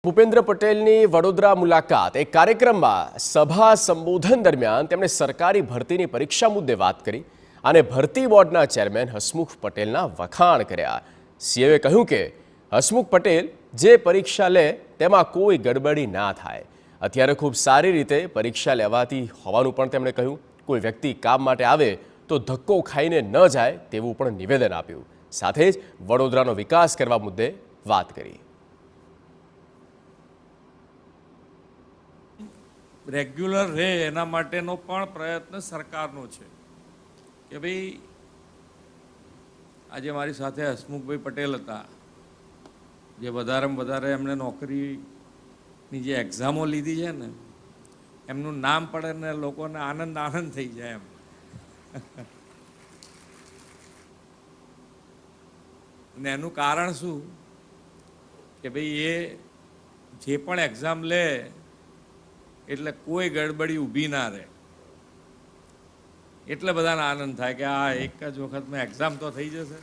ભૂપેન્દ્ર પટેલની વડોદરા મુલાકાત એક કાર્યક્રમમાં સભા સંબોધન દરમિયાન તેમણે સરકારી ભરતીની પરીક્ષા મુદ્દે વાત કરી અને ભરતી બોર્ડના ચેરમેન હસમુખ પટેલના વખાણ કર્યા। સીએએ કહ્યું કે હસમુખ પટેલ જે પરીક્ષા લે તેમાં કોઈ ગડબડી ના થાય। અત્યારે ખૂબ સારી રીતે પરીક્ષા લેવાતી હોવાનું પણ તેમણે કહ્યું। કોઈ વ્યક્તિ કામ માટે આવે તો ધક્કો ખાઈને ન જાય તેવું પણ નિવેદન આપ્યું। સાથે જ વડોદરાનો વિકાસ કરવા મુદ્દે વાત કરી। રેગ્યુલર રહે એના માટેનો પણ પ્રયત્ન સરકારનો છે કે ભાઈ આજે મારી સાથે હસમુખભાઈ પટેલ હતા જે વધારેમાં વધારે એમણે નોકરીની જે એક્ઝામો લીધી છે ને એમનું નામ પડે ને લોકોને આનંદ થઈ જાય એમ અને એનું કારણ શું કે ભાઈ એ જે પણ એક્ઝામ લે એટલે કોઈ ગડબડી ઊભી ના રહે એટલે બધાને આનંદ થાય કે આ એક જ વખતમાં એક્ઝામ તો થઈ જશે।